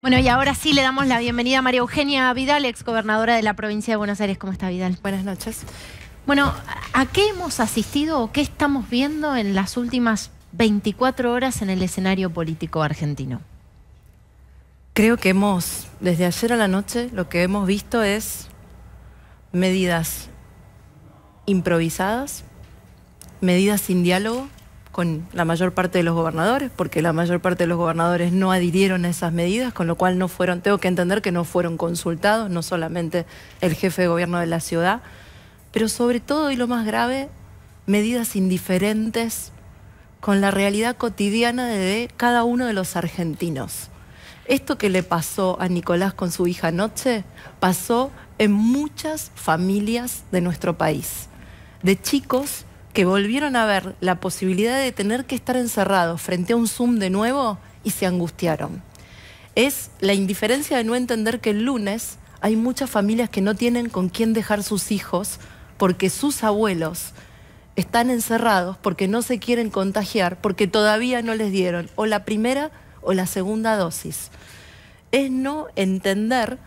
Bueno, y ahora sí le damos la bienvenida a María Eugenia Vidal, exgobernadora de la provincia de Buenos Aires. ¿Cómo está, Vidal? Buenas noches. Bueno, ¿a qué hemos asistido o qué estamos viendo en las últimas 24 horas en el escenario político argentino? Creo que desde ayer a la noche, lo que hemos visto es medidas improvisadas, medidas sin diálogo con la mayor parte de los gobernadores, porque la mayor parte de los gobernadores no adhirieron a esas medidas, con lo cual tengo que entender que no fueron consultados, no solamente el jefe de gobierno de la ciudad, pero sobre todo, y lo más grave, medidas indiferentes con la realidad cotidiana de cada uno de los argentinos. Esto que le pasó a Nicolás con su hija anoche, pasó en muchas familias de nuestro país, de chicos que volvieron a ver la posibilidad de tener que estar encerrados frente a un Zoom de nuevo y se angustiaron. Es la indiferencia de no entender que el lunes hay muchas familias que no tienen con quién dejar sus hijos porque sus abuelos están encerrados, porque no se quieren contagiar, porque todavía no les dieron o la primera o la segunda dosis. Es no entender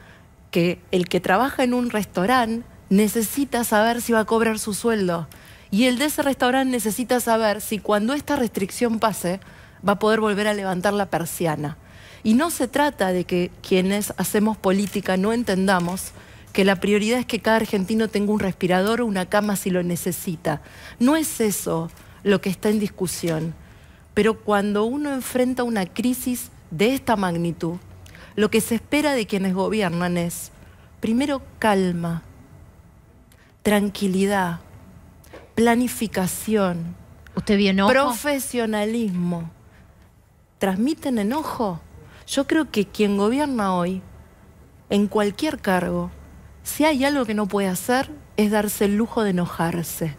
que el que trabaja en un restaurante necesita saber si va a cobrar su sueldo. Y el de ese restaurante necesita saber si cuando esta restricción pase va a poder volver a levantar la persiana. Y no se trata de que quienes hacemos política no entendamos que la prioridad es que cada argentino tenga un respirador o una cama si lo necesita. No es eso lo que está en discusión. Pero cuando uno enfrenta una crisis de esta magnitud, lo que se espera de quienes gobiernan es, primero, calma, tranquilidad, planificación. ¿Usted vio enojo? Profesionalismo. ¿Transmiten enojo? Yo creo que quien gobierna hoy, en cualquier cargo, si hay algo que no puede hacer, es darse el lujo de enojarse.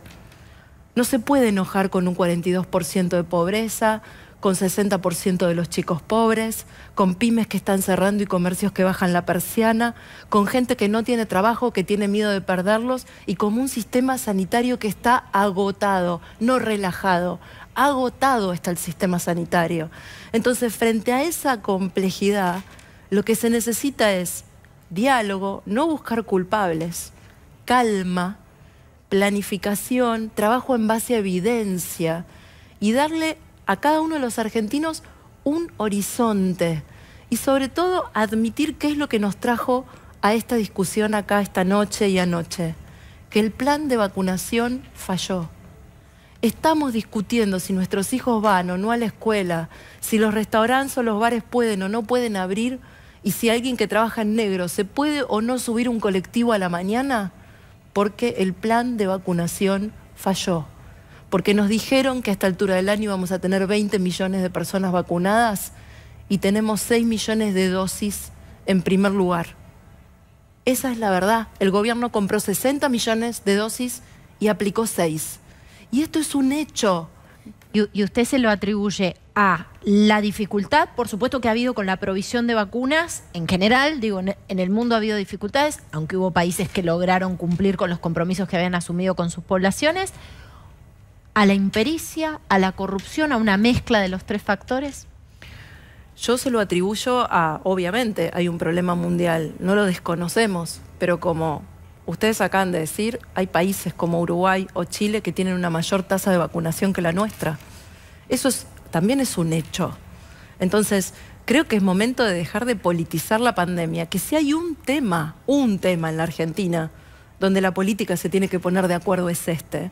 No se puede enojar con un 42% de pobreza, con 60% de los chicos pobres, con pymes que están cerrando y comercios que bajan la persiana, con gente que no tiene trabajo, que tiene miedo de perderlos y con un sistema sanitario que está agotado, no relajado. Agotado está el sistema sanitario. Entonces, frente a esa complejidad, lo que se necesita es diálogo, no buscar culpables, calma, planificación, trabajo en base a evidencia y darle a cada uno de los argentinos un horizonte y sobre todo admitir qué es lo que nos trajo a esta discusión acá esta noche y anoche, que el plan de vacunación falló. Estamos discutiendo si nuestros hijos van o no a la escuela, si los restaurantes o los bares pueden o no pueden abrir y si alguien que trabaja en negro se puede o no subir un colectivo a la mañana, porque el plan de vacunación falló. Porque nos dijeron que a esta altura del año íbamos a tener 20 millones de personas vacunadas y tenemos 6 millones de dosis en primer lugar. Esa es la verdad. El gobierno compró 60 millones de dosis y aplicó 6. Y esto es un hecho. ¿Y usted se lo atribuye a la dificultad, por supuesto, que ha habido con la provisión de vacunas? En general, digo, en el mundo ha habido dificultades, aunque hubo países que lograron cumplir con los compromisos que habían asumido con sus poblaciones. ¿A la impericia, a la corrupción, a una mezcla de los tres factores? Yo se lo atribuyo a, obviamente, hay un problema mundial, no lo desconocemos, pero como ustedes acaban de decir, hay países como Uruguay o Chile que tienen una mayor tasa de vacunación que la nuestra. Eso también es un hecho. Entonces, creo que es momento de dejar de politizar la pandemia, que si hay un tema en la Argentina donde la política se tiene que poner de acuerdo es este,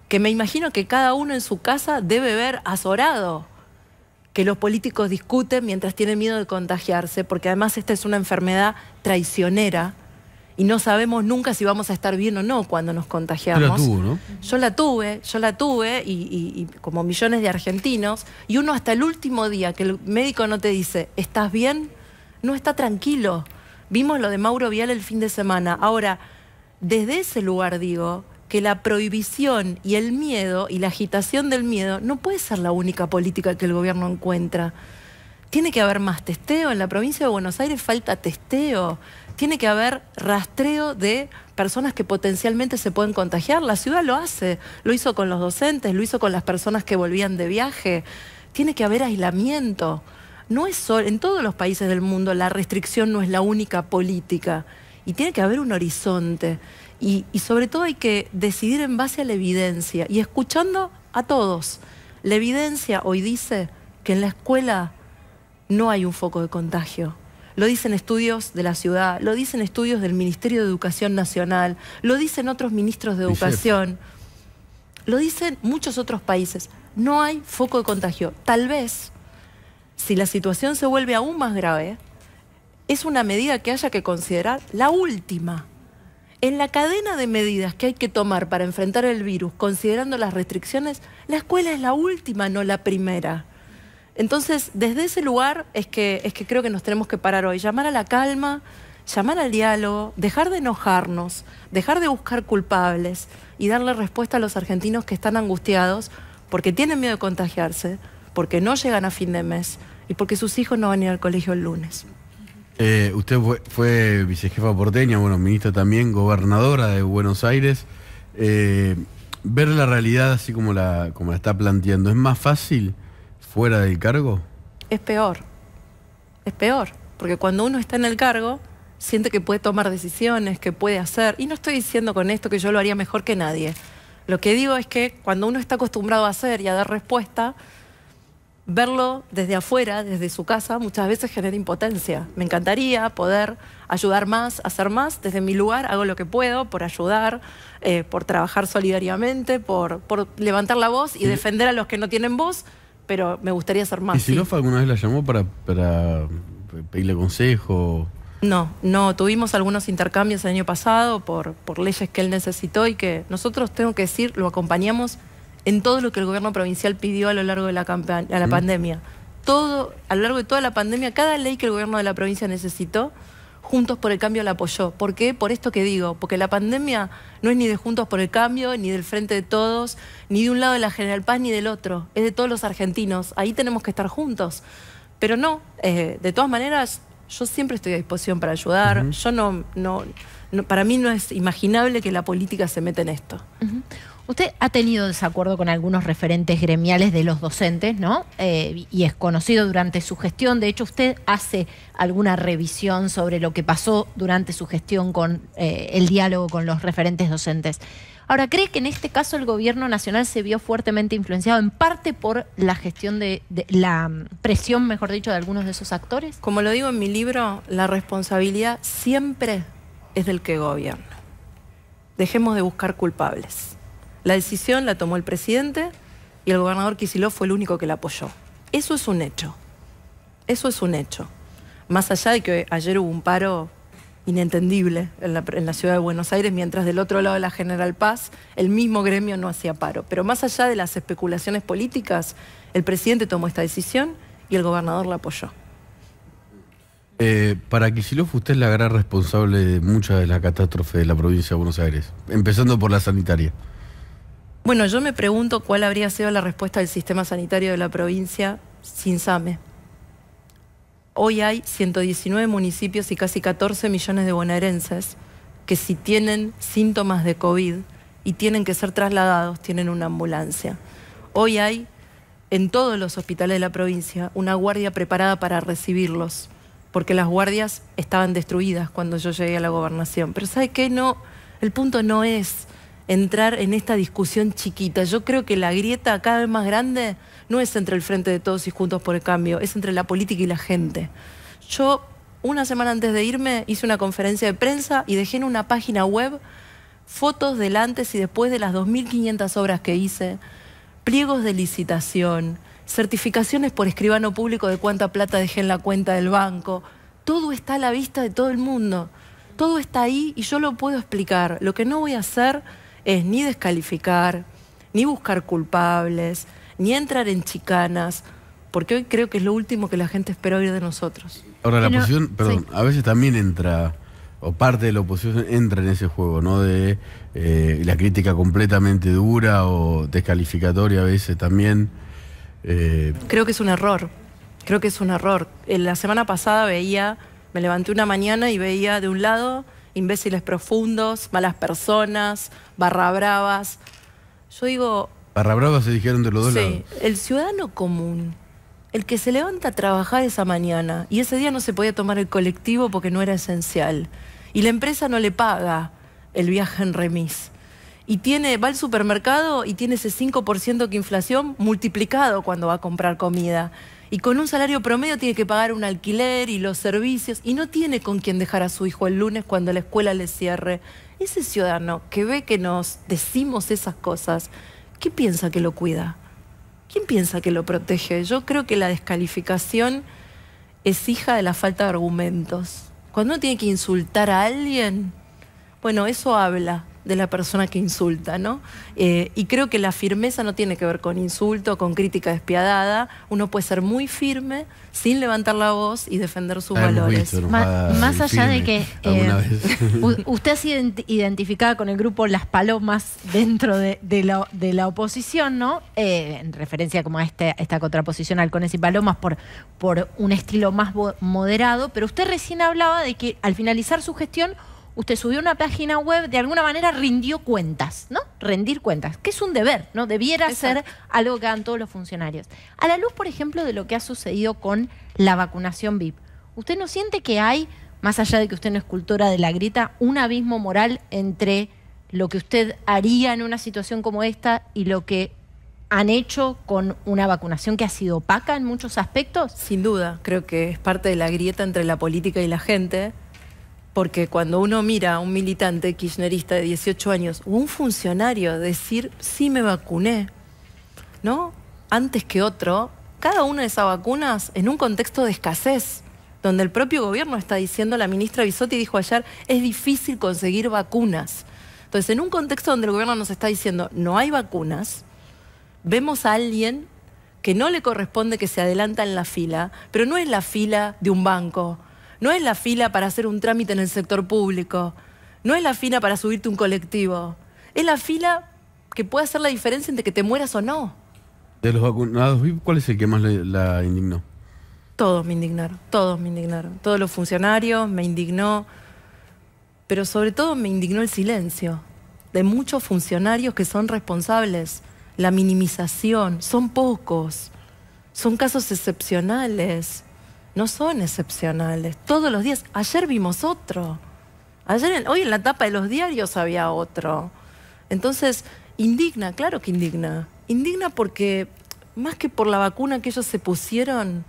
que me imagino que cada uno en su casa debe ver azorado que los políticos discuten mientras tienen miedo de contagiarse, porque además esta es una enfermedad traicionera y no sabemos nunca si vamos a estar bien o no cuando nos contagiamos. Yo la tuve, ¿no? Yo la tuve y como millones de argentinos, y uno hasta el último día que el médico no te dice, ¿estás bien?, no está tranquilo. Vimos lo de Mauro Viale el fin de semana. Ahora, desde ese lugar digo que la prohibición y el miedo y la agitación del miedo no puede ser la única política que el gobierno encuentra. Tiene que haber más testeo. En la provincia de Buenos Aires falta testeo. Tiene que haber rastreo de personas que potencialmente se pueden contagiar. La ciudad lo hace. Lo hizo con los docentes, lo hizo con las personas que volvían de viaje. Tiene que haber aislamiento. no es solo, en todos los países del mundo la restricción no es la única política y tiene que haber un horizonte y sobre todo hay que decidir en base a la evidencia y escuchando a todos. La evidencia hoy dice que en la escuela no hay un foco de contagio. Lo dicen estudios de la ciudad, lo dicen estudios del Ministerio de Educación Nacional, lo dicen otros ministros de Educación, lo dicen muchos otros países. No hay foco de contagio. Tal vez, si la situación se vuelve aún más grave, es una medida que haya que considerar la última. En la cadena de medidas que hay que tomar para enfrentar el virus, considerando las restricciones, la escuela es la última, no la primera. Entonces, desde ese lugar es que creo que nos tenemos que parar hoy, llamar a la calma, llamar al diálogo, dejar de enojarnos, dejar de buscar culpables y darle respuesta a los argentinos que están angustiados porque tienen miedo de contagiarse, porque no llegan a fin de mes y porque sus hijos no van a ir al colegio el lunes. Usted fue vicejefa porteña, bueno, ministra también, gobernadora de Buenos Aires. Ver la realidad así como la está planteando, ¿es más fácil fuera del cargo? Es peor, porque cuando uno está en el cargo, siente que puede tomar decisiones, que puede hacer, y no estoy diciendo con esto que yo lo haría mejor que nadie. Lo que digo es que cuando uno está acostumbrado a hacer y a dar respuesta, verlo desde afuera, desde su casa, muchas veces genera impotencia. Me encantaría poder ayudar más, hacer más. Desde mi lugar hago lo que puedo por ayudar, por trabajar solidariamente, por levantar la voz y defender a los que no tienen voz, pero me gustaría hacer más. ¿Y Kicillof alguna vez la llamó para pedirle consejo? No, tuvimos algunos intercambios el año pasado por leyes que él necesitó y que nosotros, tengo que decir, lo acompañamos en todo lo que el gobierno provincial pidió a lo largo de la pandemia. Todo, a lo largo de toda la pandemia, cada ley que el gobierno de la provincia necesitó, Juntos por el Cambio la apoyó. ¿Por qué? Por esto que digo, porque la pandemia no es ni de Juntos por el Cambio, ni del Frente de Todos, ni de un lado de la General Paz, ni del otro. Es de todos los argentinos. Ahí tenemos que estar juntos. Pero no, de todas maneras, yo siempre estoy a disposición para ayudar. Yo para mí no es imaginable que la política se meta en esto. Usted ha tenido desacuerdo con algunos referentes gremiales de los docentes, ¿no? Y es conocido durante su gestión. De hecho, usted hace alguna revisión sobre lo que pasó durante su gestión con el diálogo con los referentes docentes. Ahora, ¿cree que en este caso el gobierno nacional se vio fuertemente influenciado en parte por la gestión de la presión, mejor dicho, de algunos de esos actores? Como lo digo en mi libro, la responsabilidad siempre es del que gobierna. Dejemos de buscar culpables. La decisión la tomó el presidente y el gobernador Kicillof fue el único que la apoyó. Eso es un hecho. Eso es un hecho. Más allá de que ayer hubo un paro inentendible en la ciudad de Buenos Aires, mientras del otro lado de la General Paz el mismo gremio no hacía paro. Pero más allá de las especulaciones políticas, el presidente tomó esta decisión y el gobernador la apoyó. Para Kicillof usted es la gran responsable de muchas de las catástrofes de la provincia de Buenos Aires, empezando por la sanitaria. Bueno, yo me pregunto cuál habría sido la respuesta del sistema sanitario de la provincia sin SAME. Hoy hay 119 municipios y casi 14 millones de bonaerenses que si tienen síntomas de COVID y tienen que ser trasladados, tienen una ambulancia. Hoy hay en todos los hospitales de la provincia una guardia preparada para recibirlos, porque las guardias estaban destruidas cuando yo llegué a la gobernación. Pero ¿sabe qué? No, el punto no es entrar en esta discusión chiquita. Yo creo que la grieta cada vez más grande no es entre el Frente de Todos y Juntos por el Cambio, es entre la política y la gente. Yo, una semana antes de irme, hice una conferencia de prensa y dejé en una página web fotos del antes y después de las 2.500 obras que hice, pliegos de licitación, certificaciones por escribano público de cuánta plata dejé en la cuenta del banco. Todo está a la vista de todo el mundo. Todo está ahí y yo lo puedo explicar. Lo que no voy a hacer es ni descalificar, ni buscar culpables, ni entrar en chicanas, porque hoy creo que es lo último que la gente espera oír de nosotros. Ahora, la oposición, perdón, sí, a veces también entra, o parte de la oposición entra en ese juego, ¿no? De la crítica completamente dura o descalificatoria a veces también. Creo que es un error, creo que es un error. La semana pasada me levanté una mañana y veía de un lado imbéciles profundos, malas personas, barra bravas. Yo digo... Barra bravas se dijeron de los dos lados. Sí, el ciudadano común el que se levanta a trabajar esa mañana y ese día no se podía tomar el colectivo porque no era esencial, y la empresa no le paga el viaje en remis, y va al supermercado y tiene ese 5% que inflación multiplicado cuando va a comprar comida, y con un salario promedio tiene que pagar un alquiler y los servicios, y no tiene con quién dejar a su hijo el lunes cuando la escuela le cierre. Ese ciudadano que ve que nos decimos esas cosas, ¿qué piensa que lo cuida? ¿Quién piensa que lo protege? Yo creo que la descalificación es hija de la falta de argumentos. Cuando uno tiene que insultar a alguien, bueno, eso habla de la persona que insulta, ¿no? Y creo que la firmeza no tiene que ver con insulto, con crítica despiadada. Uno puede ser muy firme sin levantar la voz y defender sus valores. Más allá de que usted ha sido identificada con el grupo Las Palomas dentro de la oposición, ¿no? En referencia como a esta contraposición Halcones y Palomas por un estilo más moderado, pero usted recién hablaba de que al finalizar su gestión usted subió una página web, de alguna manera rindió cuentas, ¿no? Rendir cuentas, que es un deber, ¿no? Debiera ser algo que hagan todos los funcionarios. A la luz, por ejemplo, de lo que ha sucedido con la vacunación VIP, ¿usted no siente que hay, más allá de que usted no es cultora de la grieta, un abismo moral entre lo que usted haría en una situación como esta y lo que han hecho con una vacunación que ha sido opaca en muchos aspectos? Sin duda, creo que es parte de la grieta entre la política y la gente. Porque cuando uno mira a un militante kirchnerista de 18 años o un funcionario decir, sí me vacuné, ¿no? Antes que otro, cada una de esas vacunas en un contexto de escasez, donde el propio gobierno está diciendo, la ministra Bisotti dijo ayer, es difícil conseguir vacunas. Entonces, en un contexto donde el gobierno nos está diciendo, no hay vacunas, vemos a alguien que no le corresponde que se adelanta en la fila, pero no es la fila de un banco, no es la fila para hacer un trámite en el sector público, no es la fila para subirte un colectivo, es la fila que puede hacer la diferencia entre que te mueras o no. De los vacunados VIP, ¿cuál es el que más la indignó? Todos me indignaron, todos me indignaron. Todos los funcionarios me indignó, pero sobre todo me indignó el silencio de muchos funcionarios que son responsables, la minimización, son pocos, son casos excepcionales. No son excepcionales. Todos los días. Ayer vimos otro. Hoy en la tapa de los diarios había otro. Entonces, indigna, claro que indigna. Indigna porque, más que por la vacuna que ellos se pusieron,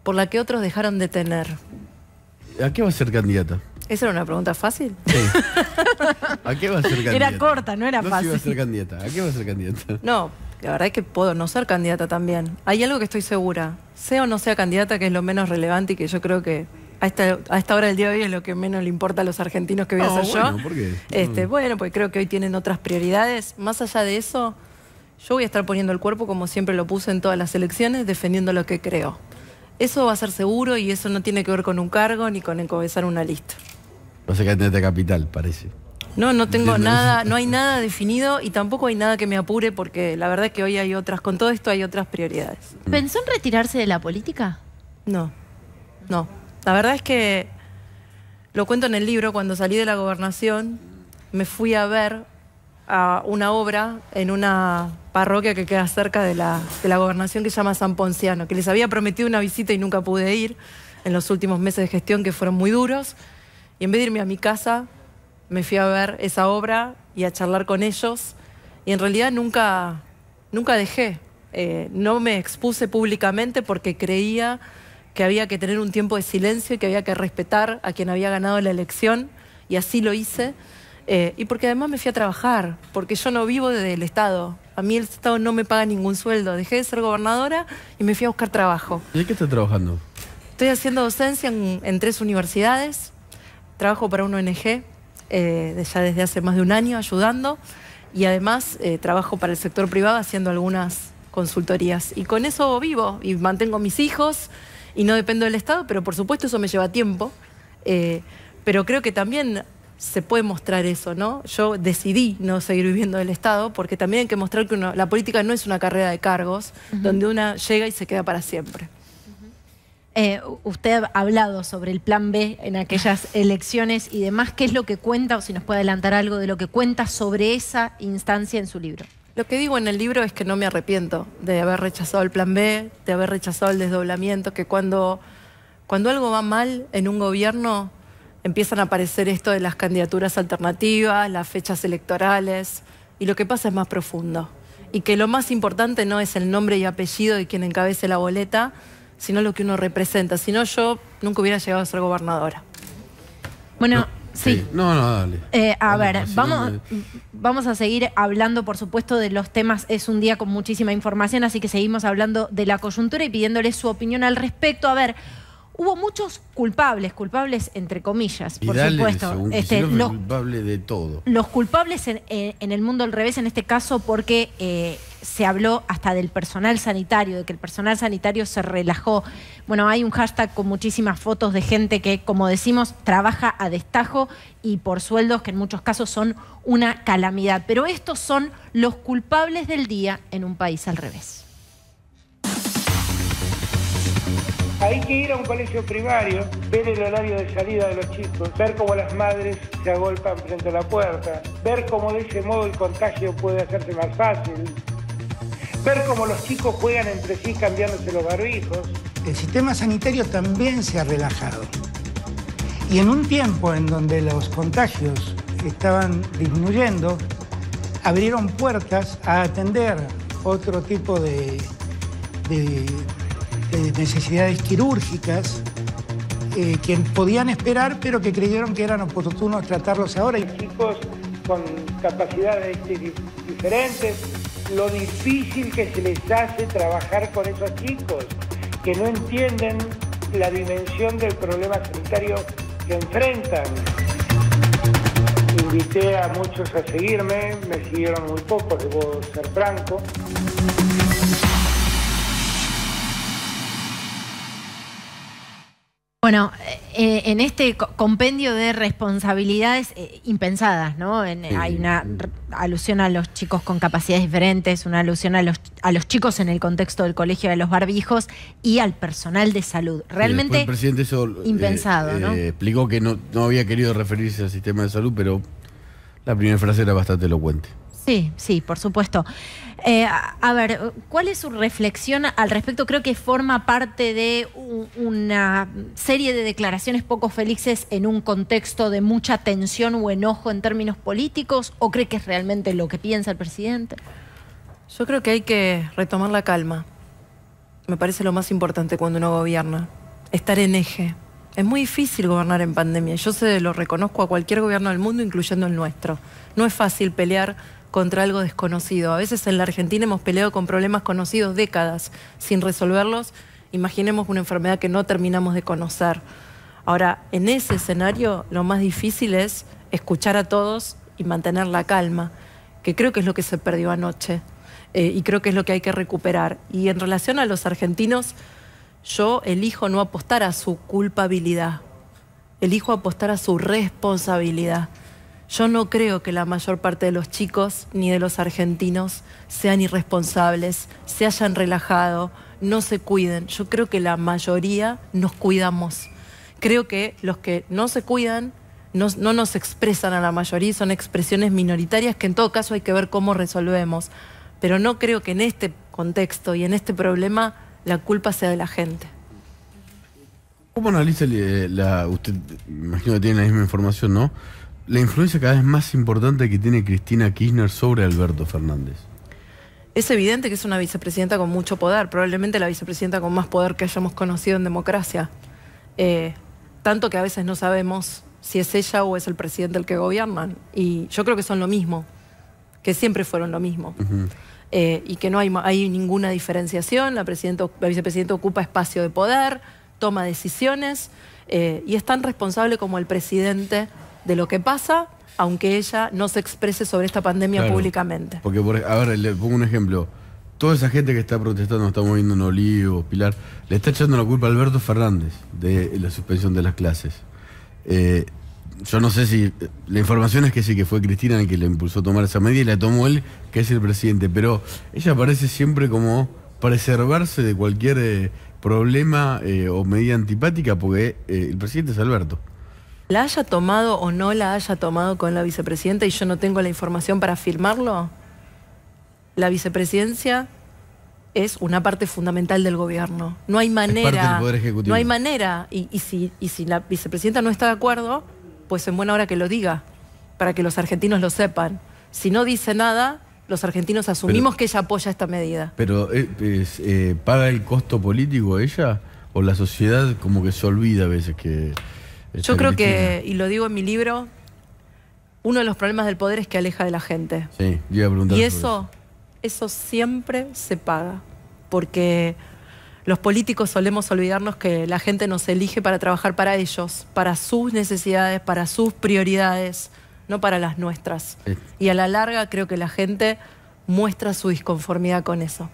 por la que otros dejaron de tener. ¿A qué va a ser candidata? ¿Esa era una pregunta fácil? Sí. ¿A qué va a ser candidata? Era corta, no era fácil. No, si va a ser candidata. ¿A qué va a ser candidata? No, la verdad es que puedo no ser candidata también. Hay algo que estoy segura. Sea o no sea candidata, que es lo menos relevante y que yo creo que a esta hora del día de hoy es lo que menos le importa a los argentinos que voy a hacer yo. ¿Por qué? Bueno, porque creo que hoy tienen otras prioridades. Más allá de eso, yo voy a estar poniendo el cuerpo como siempre lo puse en todas las elecciones, defendiendo lo que creo. Eso va a ser seguro y eso no tiene que ver con un cargo ni con encabezar una lista. Va a ser candidata capital, parece. No tengo nada, no hay nada definido y tampoco hay nada que me apure porque la verdad es que hoy hay otras, con todo esto hay otras prioridades. ¿Pensó en retirarse de la política? No. La verdad es que lo cuento en el libro, cuando salí de la gobernación me fui a ver a una obra en una parroquia que queda cerca de la gobernación que se llama San Ponciano, que les había prometido una visita y nunca pude ir en los últimos meses de gestión que fueron muy duros, y en vez de irme a mi casa me fui a ver esa obra y a charlar con ellos, y en realidad nunca dejé. No me expuse públicamente porque creía que había que tener un tiempo de silencio y que había que respetar a quien había ganado la elección, y así lo hice. Y porque además me fui a trabajar, porque yo no vivo del Estado. A mí el Estado no me paga ningún sueldo. Dejé de ser gobernadora y me fui a buscar trabajo. ¿Y de qué estás trabajando? Estoy haciendo docencia en 3 universidades. Trabajo para una ONG ya desde hace más de un año ayudando. Y además trabajo para el sector privado haciendo algunas consultorías. Y con eso vivo y mantengo a mis hijos y no dependo del Estado, pero por supuesto eso me lleva tiempo. Pero creo que también se puede mostrar eso, ¿no? Yo decidí no seguir viviendo del Estado porque también hay que mostrar que la política no es una carrera de cargos donde una llega y se queda para siempre. Usted ha hablado sobre el plan B en aquellas elecciones y demás. ¿Qué es lo que cuenta, o si nos puede adelantar algo de lo que cuenta sobre esa instancia en su libro? Lo que digo en el libro es que no me arrepiento de haber rechazado el plan B, de haber rechazado el desdoblamiento, que cuando algo va mal en un gobierno empiezan a aparecer esto de las candidaturas alternativas, las fechas electorales, y lo que pasa es más profundo. Y que lo más importante no es el nombre y apellido de quien encabece la boleta, sino lo que uno representa. Si no, yo nunca hubiera llegado a ser gobernadora. Bueno, No. sí. No, dale. Ver, Si vamos a seguir hablando, por supuesto, de los temas. Es un día con muchísima información, así que seguimos hablando de la coyuntura y pidiéndole su opinión al respecto. A ver, hubo muchos culpables entre comillas, por supuesto. Los culpables de todo. Los culpables en el mundo al revés, en este caso, porque se habló hasta del personal sanitario, de que el personal sanitario se relajó. Bueno, hay un hashtag con muchísimas fotos de gente que, como decimos, trabaja a destajo y por sueldos que en muchos casos son una calamidad. Pero estos son los culpables del día en un país al revés. Hay que ir a un colegio primario, ver el horario de salida de los chicos, ver cómo las madres se agolpan frente a la puerta, ver cómo de ese modo el contagio puede hacerse más fácil, ver cómo los chicos juegan entre sí cambiándose los barbijos. El sistema sanitario también se ha relajado. Y en un tiempo en donde los contagios estaban disminuyendo, abrieron puertas a atender otro tipo de necesidades quirúrgicas que podían esperar, pero que creyeron que eran oportunos tratarlos ahora. Chicos con capacidades diferentes, lo difícil que se les hace trabajar con esos chicos, que no entienden la dimensión del problema sanitario que enfrentan. Invité a muchos a seguirme, me siguieron muy pocos, debo ser franco. Bueno, en este compendio de responsabilidades impensadas, ¿no? Hay una alusión a los chicos con capacidades diferentes, una alusión a los chicos en el contexto del colegio de los barbijos y al personal de salud. Realmente el presidente impensado, ¿no? Explicó que no había querido referirse al sistema de salud, pero la primera frase era bastante elocuente. Sí, por supuesto. A ver, ¿cuál es su reflexión al respecto? Creo que forma parte de una serie de declaraciones poco felices en un contexto de mucha tensión o enojo en términos políticos, ¿o cree que es realmente lo que piensa el presidente? Yo creo que hay que retomar la calma. Me parece lo más importante cuando uno gobierna. Estar en eje. Es muy difícil gobernar en pandemia. Yo se lo reconozco a cualquier gobierno del mundo, incluyendo el nuestro. No es fácil pelear contra algo desconocido. A veces en la Argentina hemos peleado con problemas conocidos décadas sin resolverlos. Imaginemos una enfermedad que no terminamos de conocer. Ahora, en ese escenario, lo más difícil es escuchar a todos y mantener la calma, que creo que es lo que se perdió anoche y creo que es lo que hay que recuperar. Y en relación a los argentinos, yo elijo no apostar a su culpabilidad, elijo apostar a su responsabilidad. Yo no creo que la mayor parte de los chicos ni de los argentinos sean irresponsables, se hayan relajado, no se cuiden. Yo creo que la mayoría nos cuidamos. Creo que los que no se cuidan no nos expresan a la mayoría, son expresiones minoritarias que en todo caso hay que ver cómo resolvemos. Pero no creo que en este contexto y en este problema la culpa sea de la gente. ¿Cómo analiza usted, imagino que tiene la misma información, ¿no? La influencia cada vez más importante que tiene Cristina Kirchner sobre Alberto Fernández. Es evidente que es una vicepresidenta con mucho poder, probablemente la vicepresidenta con más poder que hayamos conocido en democracia. Tanto que a veces no sabemos si es ella o es el presidente el que gobiernan. Y yo creo que son lo mismo, que siempre fueron lo mismo. Y que no hay ninguna diferenciación. La vicepresidenta ocupa espacio de poder, toma decisiones y es tan responsable como el presidente de lo que pasa, aunque ella no se exprese sobre esta pandemia públicamente. Porque, a ver, le pongo un ejemplo. Toda esa gente que está protestando, estamos viendo en Olivos, Pilar, le está echando la culpa a Alberto Fernández de la suspensión de las clases. Yo no sé si... La información es que sí, que fue Cristina la que le impulsó a tomar esa medida y la tomó él, que es el presidente. Pero ella parece siempre como preservarse de cualquier problema o medida antipática, porque el presidente es Alberto. La haya tomado o no la haya tomado con la vicepresidenta y yo no tengo la información para afirmarlo, la vicepresidencia es una parte fundamental del gobierno. No hay manera. Es parte del Poder Ejecutivo. No hay manera. Y si la vicepresidenta no está de acuerdo, pues en buena hora que lo diga, para que los argentinos lo sepan. Si no dice nada, los argentinos asumimos que ella apoya esta medida. Pero ¿paga el costo político ella? ¿O la sociedad como que se olvida a veces que... Yo creo que, y lo digo en mi libro, uno de los problemas del poder es que aleja de la gente. Sí, yo iba a preguntar Y sobre eso siempre se paga. Porque los políticos solemos olvidarnos que la gente nos elige para trabajar para ellos, para sus necesidades, para sus prioridades, no para las nuestras. Sí. Y a la larga creo que la gente muestra su disconformidad con eso.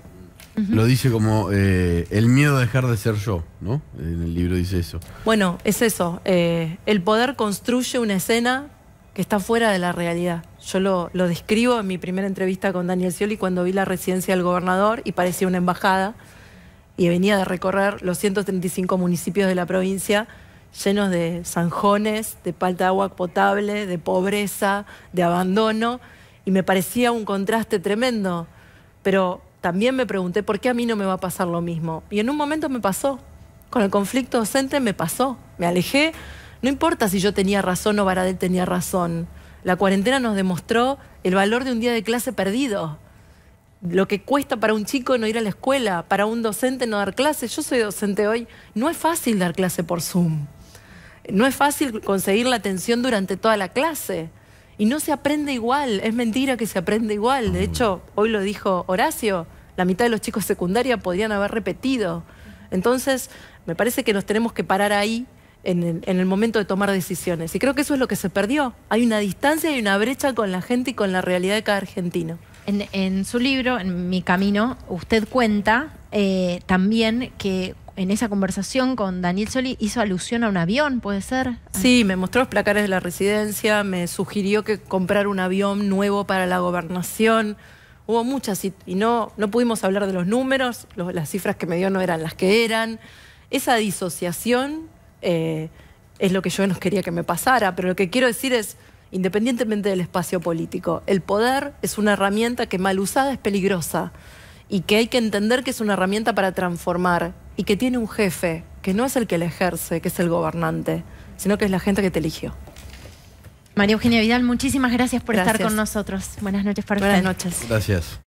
Lo dice como el miedo a dejar de ser yo, ¿no? En el libro dice eso. Bueno, es eso. El poder construye una escena que está fuera de la realidad. Yo lo describo en mi primera entrevista con Daniel Scioli cuando vi la residencia del gobernador y parecía una embajada y venía de recorrer los 135 municipios de la provincia llenos de zanjones, de falta de agua potable, de pobreza, de abandono, y me parecía un contraste tremendo. Pero también me pregunté por qué a mí no me va a pasar lo mismo. Y en un momento me pasó. Con el conflicto docente me pasó. Me alejé. No importa si yo tenía razón o Baradel tenía razón. La cuarentena nos demostró el valor de un día de clase perdido. Lo que cuesta para un chico no ir a la escuela, para un docente no dar clase. Yo soy docente hoy. No es fácil dar clase por Zoom. No es fácil conseguir la atención durante toda la clase. Y no se aprende igual. Es mentira que se aprende igual. De hecho, hoy lo dijo Horacio, la mitad de los chicos de secundaria podrían haber repetido. Entonces, me parece que nos tenemos que parar ahí en el momento de tomar decisiones. Y creo que eso es lo que se perdió. Hay una distancia y una brecha con la gente y con la realidad de cada argentino. En su libro, en Mi Camino, usted cuenta también que en esa conversación con Daniel Scioli hizo alusión a un avión, ¿puede ser? Sí, me mostró los placares de la residencia, me sugirió que comprar un avión nuevo para la gobernación. Hubo muchas y no pudimos hablar de los números, las cifras que me dio no eran las que eran. Esa disociación es lo que yo no quería que me pasara, pero lo que quiero decir es, independientemente del espacio político, el poder es una herramienta que mal usada es peligrosa y que hay que entender que es una herramienta para transformar y que tiene un jefe, que no es el que la ejerce, que es el gobernante, sino que es la gente que te eligió. María Eugenia Vidal, muchísimas gracias por estar Gracias. con nosotros. Buenas noches para usted. Buenas noches. Gracias.